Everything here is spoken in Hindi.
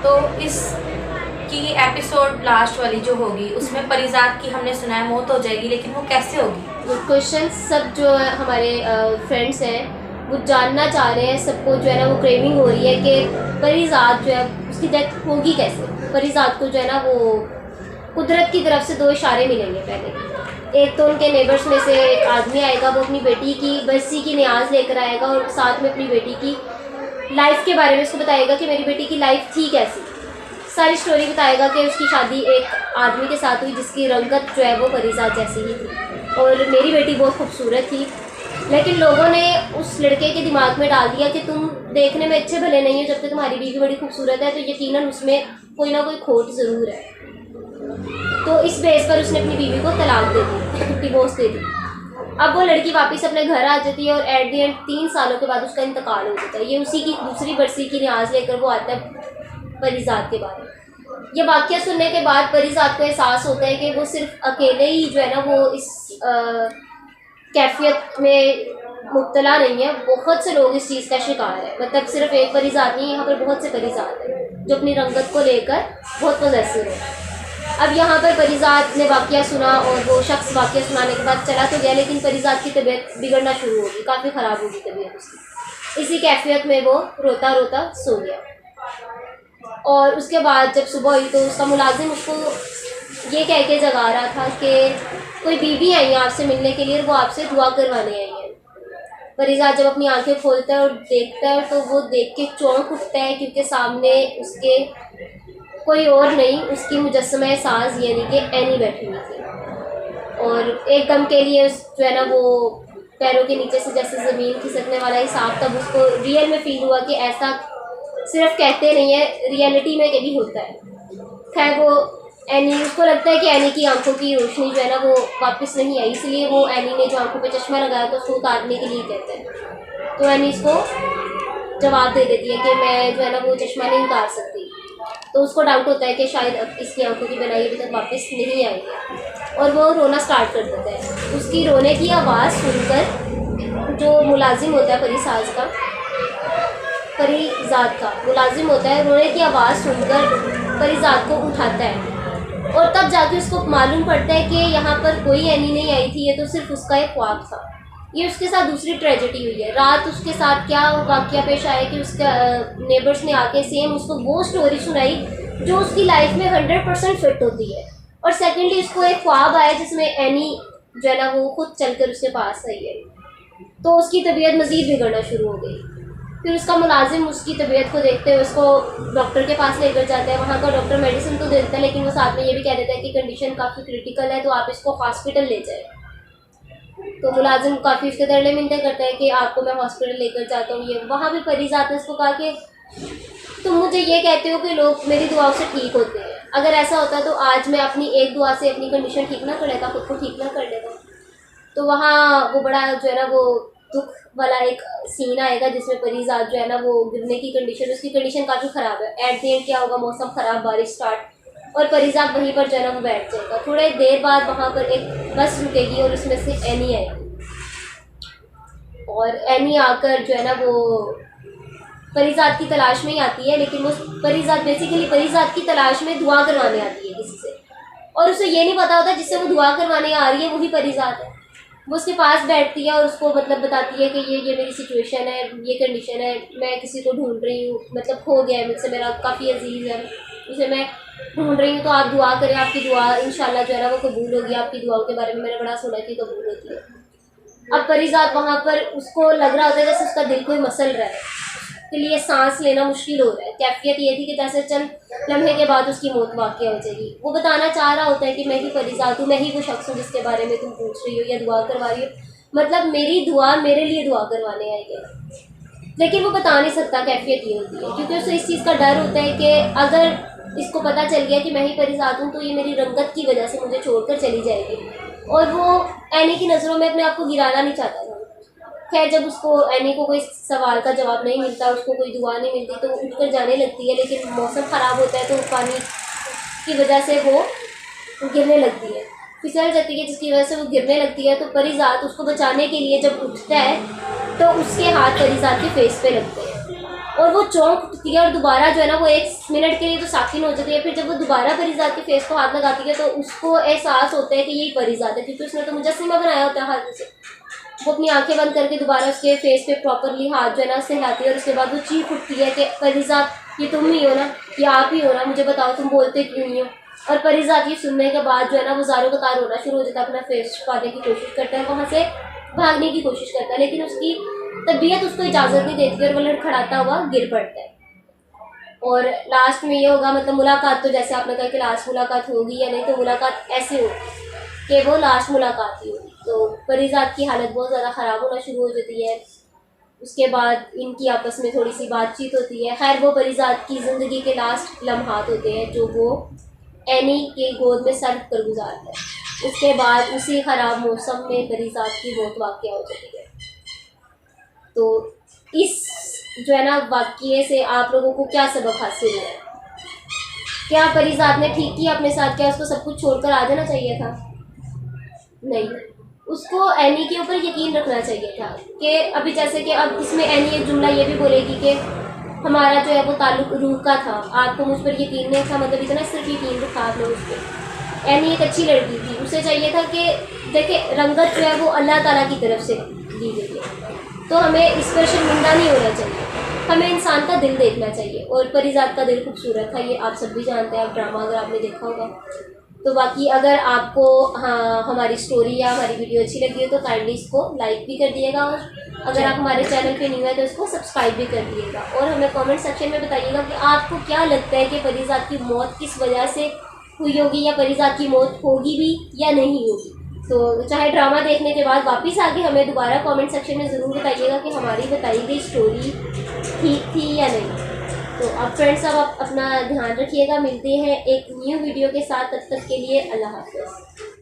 तो इस की एपिसोड लास्ट वाली जो होगी उसमें परिजात की हमने सुना है मौत हो जाएगी, लेकिन वो कैसे होगी? Good question. सब जो है हमारे फ्रेंड्स हैं वो जानना चाह रहे हैं, सबको जो है ना वो क्रेविंग हो रही है कि परिजात जो है उसकी डेथ होगी कैसे। परिजात को जो है ना वो कुदरत की तरफ से 2 इशारे मिलेंगे। पहले एक तो उनके नेबर्स में से एक आदमी आएगा, वो अपनी बेटी की बरसी की न्याज लेकर आएगा और साथ में अपनी बेटी की लाइफ के बारे में उसको बताएगा कि मेरी बेटी की लाइफ थी कैसी। सारी स्टोरी बताएगा कि उसकी शादी एक आदमी के साथ हुई जिसकी रंगत जो है वो परिजात जैसी ही थी और मेरी बेटी बहुत खूबसूरत थी। लेकिन लोगों ने उस लड़के के दिमाग में डाल दिया कि तुम देखने में अच्छे भले नहीं हो, जब तक तुम्हारी बीवी बड़ी खूबसूरत है तो यकीनन उसमें कोई ना कोई खोट ज़रूर है। तो इस बेस पर उसने अपनी बीवी को तलाक दे दी, डिवोर्स दे दी। अब वो लड़की वापस अपने घर आ जाती है और एट द एंड 3 सालों के बाद उसका इंतकाल हो जाता है। ये उसी की दूसरी बरसी की न्याज लेकर वो आता है परिजात के बारे में। ये वाक़या सुनने के बाद परिजात को एहसास होता है कि वो सिर्फ अकेले ही जो है ना वो इस कैफियत में मुब्तला नहीं है, बहुत से लोग इस चीज़ का शिकार है। मतलब सिर्फ एक परिजात नहीं, यहाँ पर बहुत से परिजात हैं जो अपनी रंगत को लेकर बहुत पॉजेसिव है। अब यहाँ पर परिजात ने वाक़या सुना और वो शख्स वाक़या सुनाने के बाद चला तो गया, लेकिन परिजात की तबीयत बिगड़ना शुरू होगी, काफ़ी ख़राब होगी तबीयत उसकी। इसी कैफियत में वो रोता रोता सो गया और उसके बाद जब सुबह हुई तो उसका मुलाजिम उसको ये कह के जगा रहा था कि कोई बीवी आई है आपसे मिलने के लिए और वो आपसे दुआ करवाने आई है। परिजात जब अपनी आंखें खोलता है और देखता है तो वो देख के चौंक उठता है, क्योंकि सामने उसके कोई और नहीं, उसकी मुजस्समा साज यानी कि एनी बैठी हुई थी। और एक दम के लिए जो है ना वो पैरों के नीचे से जैसे ज़मीन खिसकने वाला हिसाब, तब उसको रियल में फील हुआ कि ऐसा सिर्फ कहते नहीं है, रियलिटी में कभी होता है। खैर वो एनी, उसको लगता है कि एनी की आंखों की रोशनी जो है ना वो वापस नहीं आई, इसलिए वो एनी ने जो आंखों पे चश्मा लगाया तो उसको उतारने के लिए कहते हैं। तो एनी इसको जवाब दे देती है कि मैं जो है ना वो चश्मा नहीं उतार सकती। तो उसको डाउट होता है कि शायद अब इसकी आंखों की बनाई अभी तक वापस नहीं आई है और वो रोना स्टार्ट कर देता है। उसकी रोने की आवाज़ सुनकर जो मुलाजिम होता है परिजात का मुलाजिम होता है, रोने की आवाज़ सुनकर परिजात को उठाता है और तब जाके उसको मालूम पड़ता है कि यहाँ पर कोई एनी नहीं आई थी, ये तो सिर्फ उसका एक ख्वाब था। ये उसके साथ दूसरी ट्रेजेडी हुई है। रात उसके साथ क्या वाक़या पेश आया कि उसका नेबर्स ने आके सेम उसको वो स्टोरी सुनाई जो उसकी लाइफ में 100% फिट होती है। और सेकेंडली उसको एक ख्वाब आया जिसमें एनी जो है ना वो खुद चलकर उसके पास आई है, तो उसकी तबीयत मज़ीद बिगड़ना शुरू हो गई। फिर उसका मुलाजिम उसकी तबीयत को देखते हुए उसको डॉक्टर के पास लेकर जाता है। वहाँ का डॉक्टर मेडिसिन तो देता है, लेकिन वो साथ में ये भी कह देता है कि कंडीशन काफ़ी क्रिटिकल है तो आप इसको हॉस्पिटल ले जाए। तो मुलाजिम काफ़ी उसके तरले मिन्नतें करता है कि आपको मैं हॉस्पिटल लेकर जाता हूँ। ये वहाँ भी परिजात ने उसको कहा कि तुम मुझे ये कहते हो कि लोग मेरी दुआओं से ठीक होते हैं, अगर ऐसा होता तो आज मैं अपनी एक दुआ से अपनी कंडीशन ठीक ना कर लेता, खुद को ठीक ना कर लेता। तो वहाँ वो बड़ा जो है ना वो दुख वाला एक सीन आएगा जिसमें परिजात जो है ना वो गिरने की कंडीशन, उसकी कंडीशन काफ़ी ख़राब है। एट द एंड क्या होगा, मौसम ख़राब, बारिश स्टार्ट और परिजात वहीं पर जो है ना वो बैठ जाएगा। थोड़े देर बाद वहाँ पर एक बस रुकेगी और उसमें से एनी आएगी और एनी आकर जो है ना वो परिजात की तलाश में ही आती है, लेकिन वो परिजात बेसिकली परिजात की तलाश में दुआ करवाने आती है किसी से, और उसे ये नहीं पता होता जिससे वो दुआ करवाने आ रही है वही परिजात है। वो उसके पास बैठती है और उसको मतलब बताती है कि ये मेरी सिचुएशन है, ये कंडीशन है, मैं किसी को ढूंढ रही हूँ, मतलब खो गया है मुझसे, मेरा काफ़ी अजीज़ है, उसे मैं ढूंढ रही हूँ, तो आप दुआ करें, आपकी दुआ इंशाल्लाह जो है ना वो कबूल होगी। आपकी दुआओं के बारे में मैंने बड़ा सुना कि कबूल होती है। अब परिजात वहाँ पर उसको लग रहा होता है जैसे उसका दिल कोई मसल रहा है, उसके लिए सांस लेना मुश्किल हो रहा है। कैफियत ये थी कि जैसे चंद लम्हे के बाद उसकी मौत वाक़या हो जाएगी। वो बताना चाह रहा होता है कि मैं ही परिजात हूँ, मैं ही वो शख्स हूँ जिसके बारे में तुम पूछ रही हो या दुआ करवा रही हो, मतलब मेरी दुआ मेरे लिए दुआ करवाने आई है। लेकिन वो बता नहीं सकता, कैफियत ये होती है, क्योंकि उसे इस चीज़ का डर होता है कि अगर इसको पता चल गया कि मैं ही परिजात हूँ तो ये मेरी रंगत की वजह से मुझे छोड़कर चली जाएगी, और वो एनी की नज़रों में अपने आप को गिराना नहीं चाहता था। खैर जब उसको एनी को कोई सवाल का जवाब नहीं मिलता, उसको कोई दुआ नहीं मिलती, तो वो उठकर जाने लगती है, लेकिन मौसम ख़राब होता है तो पानी की वजह से वो गिरने लगती है, फिसल जाती है, जिसकी वजह से वो गिरने लगती है। तो परिजात उसको बचाने के लिए जब उठता है तो उसके हाथ परिजात के फेस पे लगते हैं और वो चौंक उठती है और दोबारा जो है ना वो 1 मिनट के लिए तो साकिन हो जाती है। फिर जब वो दोबारा परिजात के फेस को हाथ लगाती है तो उसको एहसास होता है कि यही परिजात है, क्योंकि उसने तो मुजस्सिमा बनाया होता है हाथ से। वो अपनी आंखें बंद करके दोबारा उसके फेस पे प्रॉपरली हाथ जो है ना उससे हिलाती है और उसके बाद वो चीख उठती है कि परिजात ये तुम ही हो ना, ये आप ही हो ना, मुझे बताओ तुम बोलते क्यों नहीं हो। और परिजात ये सुनने के बाद जो है ना वो ज़ारो कतार होना शुरू हो जाता है, अपना फेस छुपाने की कोशिश करता है, वहाँ से भागने की कोशिश करता है, लेकिन उसकी तबीयत उसको इजाज़त नहीं देती और वो लड़खड़ाता हुआ गिर पड़ता है। और लास्ट में ये होगा, मतलब मुलाकात तो जैसे आपने कहा कि लास्ट मुलाकात होगी या नहीं, तो मुलाकात ऐसे होगी कि वो लास्ट मुलाकात ही होगी। तो परिजात की हालत बहुत ज़्यादा ख़राब होना शुरू हो जाती है। उसके बाद इनकी आपस में थोड़ी सी बातचीत होती है। खैर वो परिजात की ज़िंदगी के लास्ट लम्हात होते हैं जो वो एनी के गोद में सर कर गुजारता है। उसके बाद उसी ख़राब मौसम में परिजात की मौत वाक़या हो जाती है। तो इस जो है ना वाक़ये से आप लोगों को क्या सबक हासिल हुआ? क्या परिजात ने ठीक किया अपने साथ? क्या उसको सब कुछ छोड़कर आ जाना चाहिए था? नहीं, उसको एनी के ऊपर यकीन रखना चाहिए था कि अभी जैसे कि अब इसमें एनी एक जुमला ये भी बोलेगी कि हमारा जो है वो ताल्लुक रूह का था, आपको मुझ पर यकीन नहीं था, मतलब इतना सिर्फ यकीन रखा आपने उस पर। एनी एक अच्छी लड़की थी, उसे चाहिए था कि देखिए रंगत जो है वो अल्लाह ताला की तरफ से दी गई है, तो हमें इस पर शर्मिंदा नहीं होना चाहिए, हमें इंसान का दिल देखना चाहिए। और परिजात का दिल खूबसूरत था, ये आप सब भी जानते हैं, आप ड्रामा अगर आपने देखा होगा। तो बाकी अगर आपको हाँ हमारी स्टोरी या हमारी वीडियो अच्छी लगी हो तो काइंडली इसको लाइक भी कर दिएगा, और अगर आप हमारे चैनल पे न्यू है तो इसको सब्सक्राइब भी कर दिएगा। और हमें कमेंट सेक्शन में बताइएगा कि आपको क्या लगता है कि परिजात की मौत किस वजह से हुई होगी, या परिजात की मौत होगी भी या नहीं होगी। तो चाहे ड्रामा देखने के बाद वापस आके हमें दोबारा कमेंट सेक्शन में ज़रूर बताइएगा कि हमारी बताई गई स्टोरी ठीक थी या नहीं। तो अब फ्रेंड्स अब आप अपना ध्यान रखिएगा, मिलते हैं एक न्यू वीडियो के साथ, तब तक के लिए अल्लाह हाफ़िज़।